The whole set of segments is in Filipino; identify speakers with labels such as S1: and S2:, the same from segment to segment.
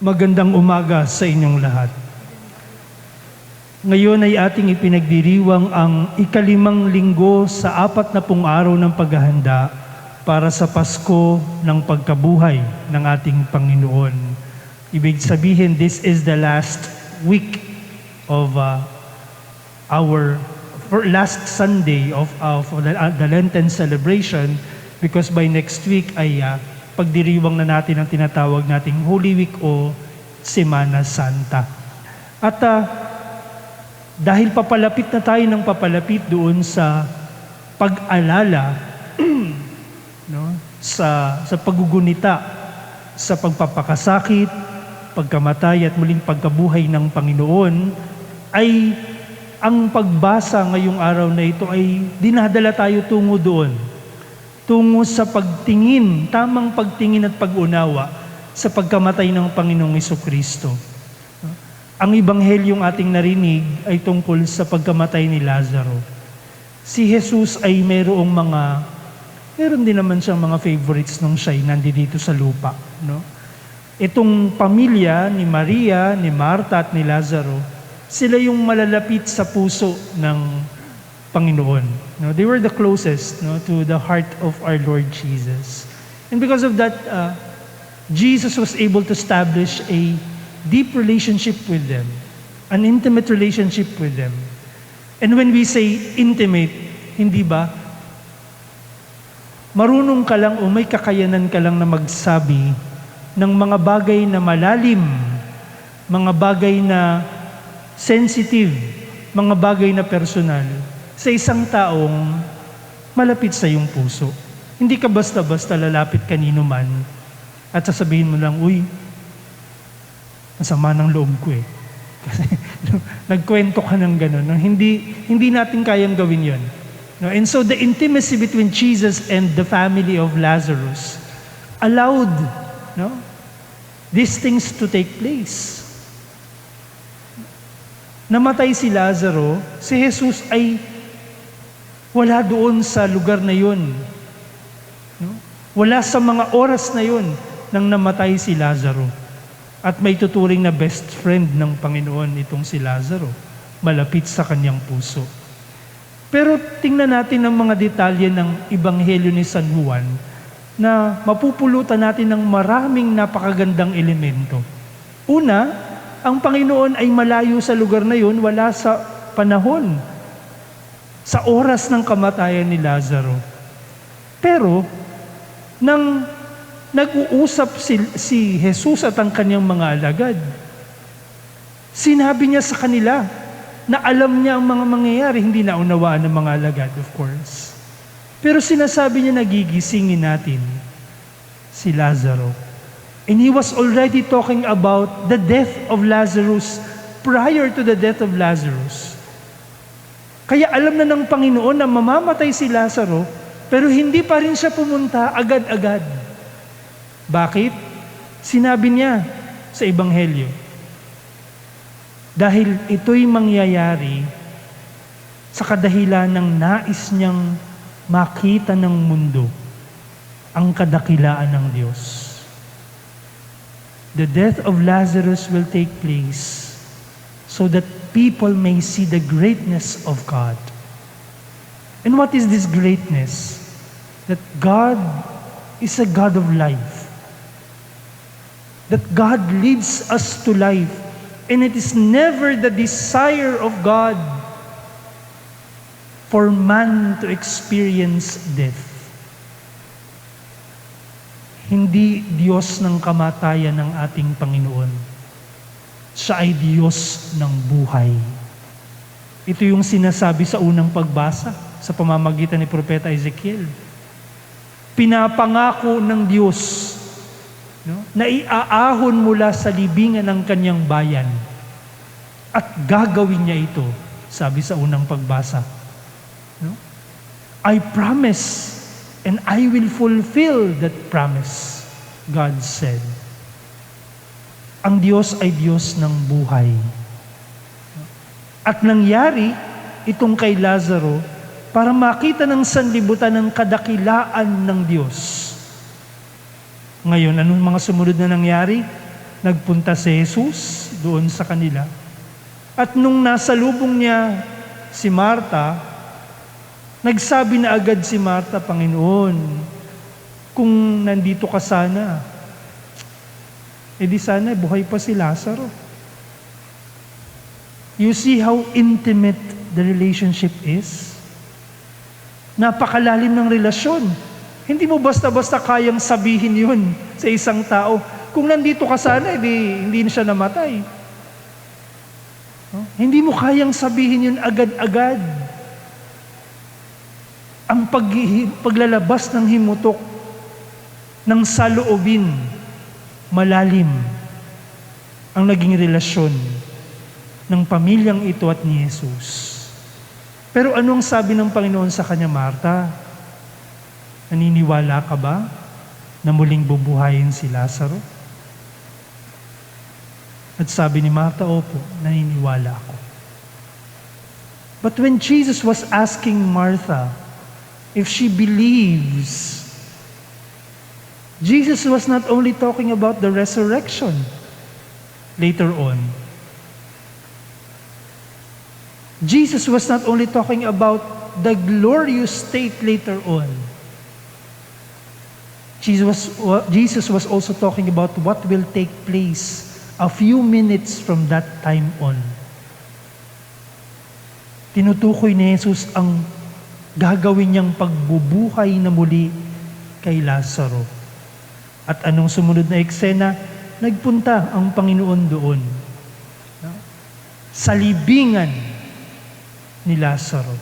S1: Magandang umaga sa inyong lahat. Ngayon ay ating ipinagdiriwang ang ikalimang linggo sa 40 araw ng paghahanda para sa Pasko ng pagkabuhay ng ating Panginoon. Ibig sabihin, this is the last week of our last Sunday of the Lenten celebration, because by next week ay pagdiriwang na natin ang tinatawag nating Holy Week o Semana Santa. At dahil papalapit na tayo ng papalapit doon sa pag-alala no, sa paggugunita, sa pagpapakasakit, pagkamatay at muling pagkabuhay ng Panginoon, ay ang pagbasa ngayong araw na ito ay dinadala tayo tungo doon. Tungo sa pagtingin, tamang pagtingin at pag-unawa sa pagkamatay ng Panginoong Jesucristo. Ang ebanghelyong ating narinig ay tungkol sa pagkamatay ni Lazaro. Si Jesus ay meron din naman siyang mga favorites nung siya'y nandito sa lupa. No? Itong pamilya ni Maria, ni Marta at ni Lazaro, sila yung malalapit sa puso ng Panginoon. No, they were the closest to the heart of our Lord Jesus. And because of that, Jesus was able to establish a deep relationship with them, an intimate relationship with them. And when we say intimate, hindi ba, marunong ka lang o may kakayanan ka lang na magsabi ng mga bagay na malalim, mga bagay na sensitive, mga bagay na personal, sa isang taong malapit sa iyong puso. Hindi ka basta-basta lalapit kanino man at sasabihin mo lang, uy, masama ng loob ko eh. Kasi nagkwento ka ng gano'n. No? Hindi natin kayang gawin yon. No? And so the intimacy between Jesus and the family of Lazarus allowed these things to take place. Namatay si Lazaro, si Jesus ay wala doon sa lugar na yun. No? Wala sa mga oras na yun nang namatay si Lazaro. At may tuturing na best friend ng Panginoon itong si Lazaro, malapit sa kanyang puso. Pero tingnan natin ang mga detalye ng Ebanghelyo ni San Juan na mapupulutan natin ng maraming napakagandang elemento. Una, ang Panginoon ay malayo sa lugar na yun, wala sa panahon, sa oras ng kamatayan ni Lazaro. Pero, nang nag-uusap si Jesus at ang kanyang mga alagad, sinabi niya sa kanila na alam niya ang mga mangyayari, hindi naunawaan ng mga alagad, of course. Pero sinasabi niya, nagigisingin natin si Lazaro. And he was already talking about the death of Lazarus prior to the death of Lazarus. Kaya alam na ng Panginoon na mamamatay si Lazaro, pero hindi pa rin siya pumunta agad-agad. Bakit? Sinabi niya sa Ebanghelyo, dahil ito'y mangyayari sa kadahilan ng nais niyang makita ng mundo ang kadakilaan ng Diyos. The death of Lazarus will take place so that people may see the greatness of God. And what is this greatness? That God is a God of life. That God leads us to life. And it is never the desire of God for man to experience death. Hindi Diyos ng kamatayan ng ating Panginoon. Siya ay Diyos ng buhay. Ito yung sinasabi sa unang pagbasa sa pamamagitan ni Propeta Ezekiel. Pinapangako ng Diyos na iaahon mula sa libingan ng kanyang bayan at gagawin niya ito, sabi sa unang pagbasa. I promise and I will fulfill that promise, God said. Ang Diyos ay Diyos ng buhay. At nangyari itong kay Lazaro para makita ng sanlibutan ng kadakilaan ng Diyos. Ngayon, anong mga sumunod na nangyari? nagpunta si Jesus doon sa kanila. At nung nasa lubong niya si Marta, nagsabi na agad si Marta, Panginoon, kung nandito ka sana, edi sana buhay pa si Lazaro. You see how intimate the relationship is? Napakalalim ng relasyon. Hindi mo basta-basta kayang sabihin yun sa isang tao. Kung nandito ka sana, hindi na siya namatay. No? Hindi mo kayang sabihin yun agad-agad. Ang paglalabas ng himutok ng saloobin, malalim ang naging relasyon ng pamilyang ito at ni Jesus. Pero anong sabi ng Panginoon sa kanya, Marta? Naniniwala ka ba na muling bubuhayin si Lazaro? At sabi ni Marta, opo, naniniwala ako. But when Jesus was asking Martha if she believes, Jesus was not only talking about the resurrection later on. Jesus was not only talking about the glorious state later on. Jesus was also talking about what will take place a few minutes from that time on. Tinutukoy ni Jesus ang gagawin niyang pagbubuhay na muli kay Lazaro. At anong sumunod na eksena? Nagpunta ang Panginoon doon. Sa libingan ni Lazaro.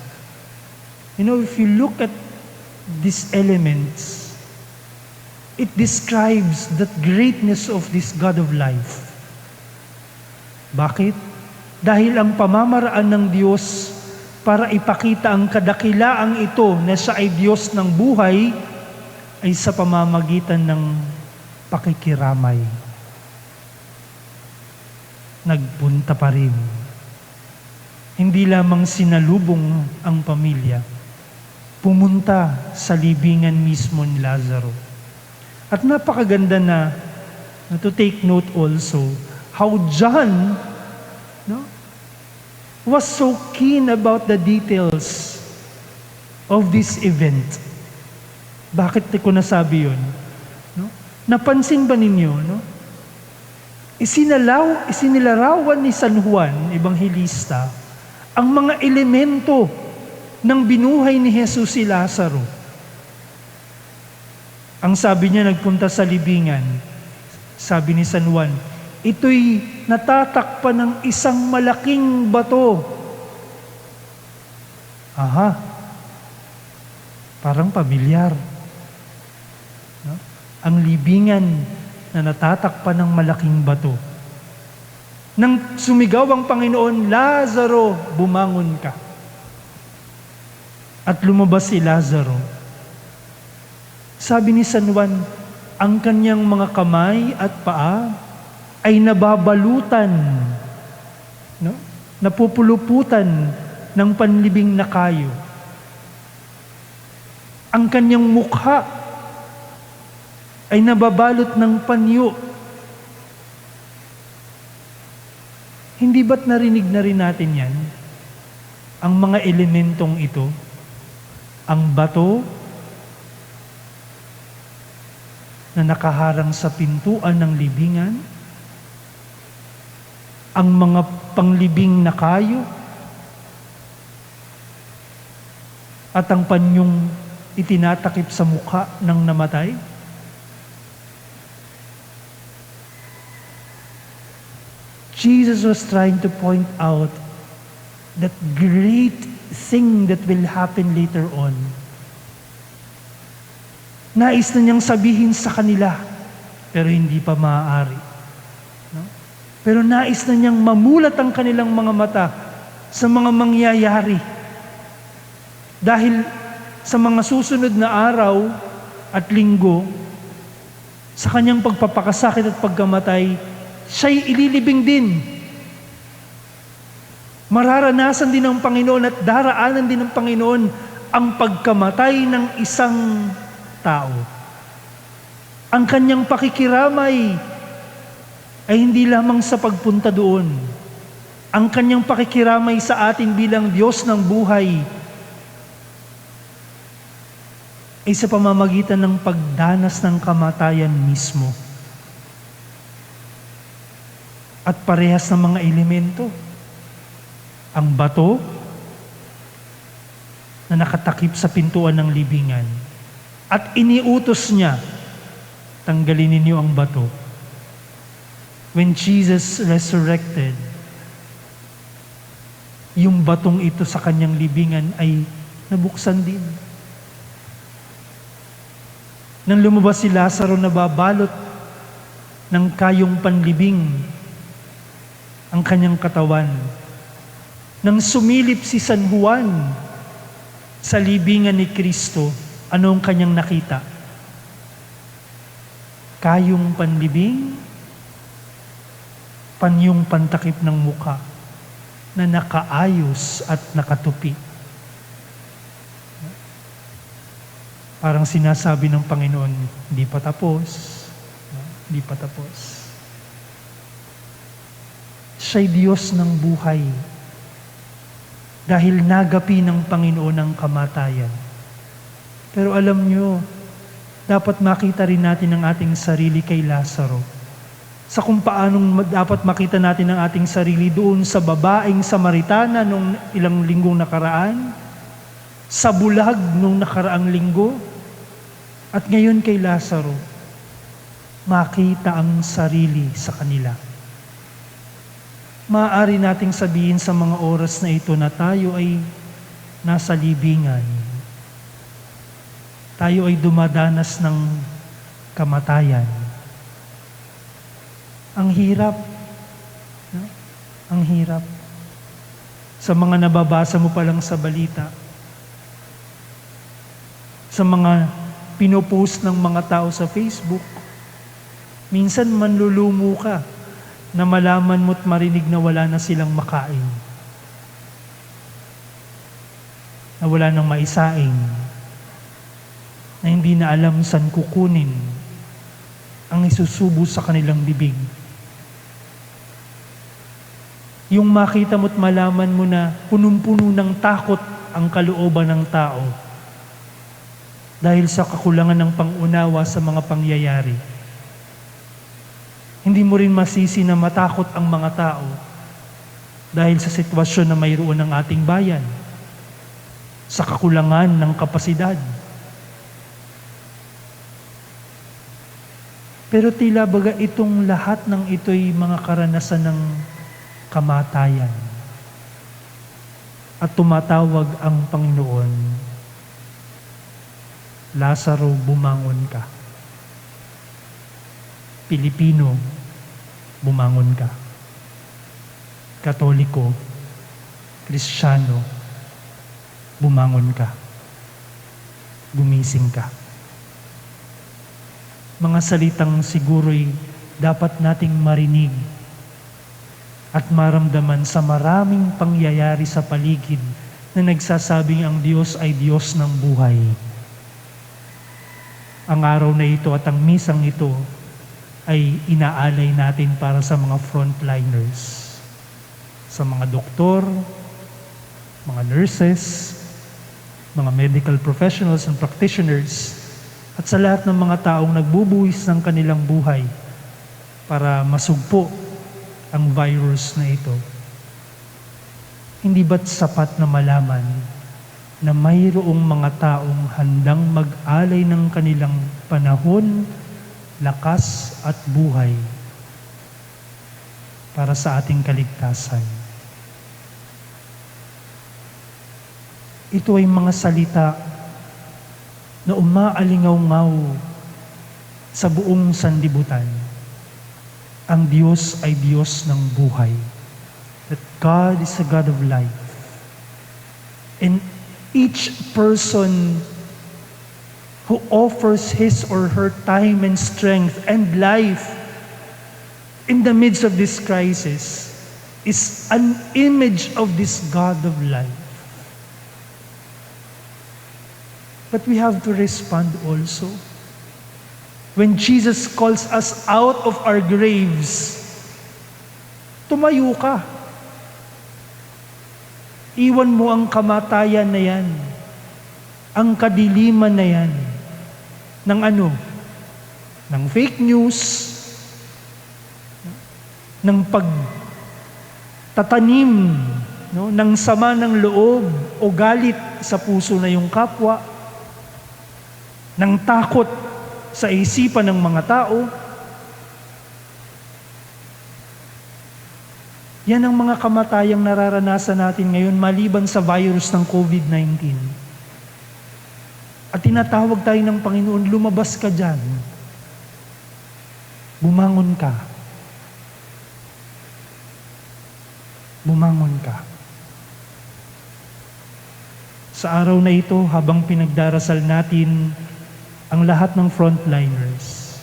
S1: You know, if you look at these elements, it describes the greatness of this God of life. Bakit? Dahil ang pamamaraan ng Diyos para ipakita ang kadakilaang ito na siya ay Diyos ng buhay ay sa pamamagitan ng pakikiramay. Nagpunta pa rin. Hindi lamang sinalubong ang pamilya, pumunta sa libingan mismo ni Lazaro. At napakaganda na to take note also, how John was so keen about the details of this event. Bakit ko nasabi yun? Napansin ba ninyo? Isinilarawan ni San Juan, Ebanghelista, ang mga elemento ng binuhay ni Jesus si Lazaro. Ang sabi niya, nagpunta sa libingan. Sabi ni San Juan, ito'y natatakpan ng isang malaking bato. Aha, parang pamilyar. No? Ang libingan na natatakpan ng malaking bato. Nang sumigaw ang Panginoon, Lazaro, bumangon ka. At lumabas si Lazaro. Sabi ni San Juan, ang kanyang mga kamay at paa ay nababalutan, napupuluputan ng panlibing na kayo. Ang kanyang mukha ay nababalot ng panyo. Hindi ba't narinig na rin natin yan? Ang mga elementong ito, ang bato na nakaharang sa pintuan ng libingan, ang mga panglibing na kayo, at ang panyong itinatakip sa mukha ng namatay. Jesus was trying to point out that great thing that will happen later on. Nais na niyang sabihin sa kanila, pero hindi pa maaari. No? Pero nais na niyang mamulat ang kanilang mga mata sa mga mangyayari. Dahil sa mga susunod na araw at linggo, sa kanyang pagpapakasakit at pagkamatay, siya'y ililibing din. Mararanasan din ng Panginoon at daraanan din ng Panginoon ang pagkamatay ng isang tao. Ang kanyang pakikiramay ay hindi lamang sa pagpunta doon. Ang kanyang pakikiramay sa atin bilang Diyos ng buhay ay sa pamamagitan ng pagdanas ng kamatayan mismo. At parehas ng mga elemento. Ang bato na nakatakip sa pintuan ng libingan. At iniutos niya, tanggalin ninyo ang bato. When Jesus resurrected, yung batong ito sa kanyang libingan ay nabuksan din. Nang lumabas si Lazaro na babalot ng kayong panlibing ang kanyang katawan. Nang sumilip si San Juan sa libingan ni Kristo, anong kanyang nakita? Kayong panlibing, panyong pantakip ng muka na nakaayos at nakatupi. Parang sinasabi ng Panginoon, hindi pa tapos. Hindi pa tapos. Siya'y Diyos ng buhay. Dahil nagapi ng Panginoon ang kamatayan. Pero alam nyo, dapat makita rin natin ang ating sarili kay Lazaro. Sa kung paanong dapat makita natin ang ating sarili doon sa babaeng Samaritana nung ilang linggong nakaraan, sa bulag nung nakaraang linggo, at ngayon kay Lazaro, makita ang sarili sa kanila. Maaari nating sabihin sa mga oras na ito na tayo ay nasa libingan. Tayo ay dumadanas ng kamatayan. Ang hirap. No? Ang hirap. Sa mga nababasa mo pa lang sa balita, sa mga pinopost ng mga tao sa Facebook, minsan manlulumo ka na malaman mo't marinig na wala na silang makain. Na wala nang maisaing. Na hindi na alam saan kukunin ang isusubo sa kanilang bibig. Yung makita mo't malaman mo na punong-puno ng takot ang kalooban ng tao dahil sa kakulangan ng pangunawa sa mga pangyayari. Hindi mo rin masisi na matakot ang mga tao dahil sa sitwasyon na mayroon ng ating bayan, sa kakulangan ng kapasidad. Pero tila baga itong lahat ng ito'y mga karanasan ng kamatayan. At tumatawag ang Panginoon, Lazaro, bumangon ka. Pilipino, bumangon ka. Katoliko, Kristiyano, bumangon ka. Gumising ka. Mga salitang siguro'y dapat nating marinig at maramdaman sa maraming pangyayari sa paligid na nagsasabing ang Diyos ay Diyos ng buhay. Ang araw na ito at ang misang ito ay inaalay natin para sa mga frontliners, sa mga doktor, mga nurses, mga medical professionals and practitioners, at sa lahat ng mga taong nagbubuwis ng kanilang buhay para masugpo ang virus na ito. Hindi ba't sapat na malaman na mayroong mga taong handang mag-alay ng kanilang panahon, lakas at buhay para sa ating kaligtasan? Ito ay mga salita na umaalingaw-ngaw sa buong sanlibutan. Ang Diyos ay Diyos ng buhay. That God is a God of life. And each person who offers his or her time and strength and life in the midst of this crisis is an image of this God of life. But we have to respond also. When Jesus calls us out of our graves Tumayo ka. Iwan mo ang kamatayan na yan, ang kadiliman na yan, ng ano? Ng fake news, ng pagtatanim, no, ng sama ng loob o galit sa puso na yung kapwa, ng takot sa isipan ng mga tao. Yan ang mga kamatayang nararanasan natin ngayon maliban sa virus ng COVID-19. At tinatawag tayo ng Panginoon, lumabas ka dyan. Bumangon ka. Bumangon ka. Sa araw na ito, habang pinagdarasal natin ang lahat ng frontliners,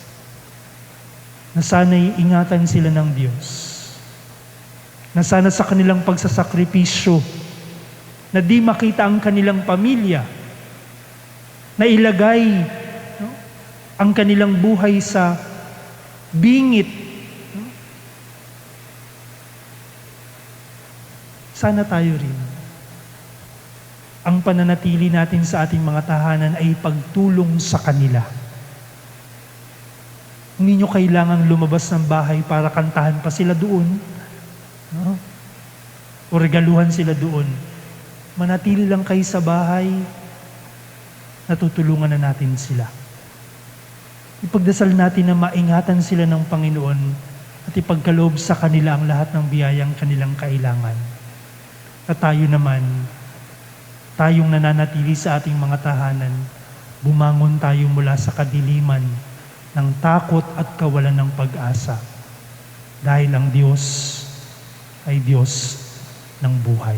S1: na sana'y ingatan sila ng Diyos, na sana sa kanilang pagsasakripisyo, na di makita ang kanilang pamilya, na ilagay, no, ang kanilang buhay sa bingit. No? Sana tayo rin. Ang pananatili natin sa ating mga tahanan ay pagtulong sa kanila. Hindi nyo kailangang lumabas ng bahay para kantahan pa sila doon, no? O regaluhan sila doon. Manatili lang kayo sa bahay, natutulungan na natin sila. Ipagdasal natin na maingatan sila ng Panginoon at ipagkaloob sa kanila ang lahat ng biyayang kanilang kailangan. At tayo naman, tayong nananatili sa ating mga tahanan, bumangon tayo mula sa kadiliman ng takot at kawalan ng pag-asa. Dahil ang Diyos ay Diyos ng buhay.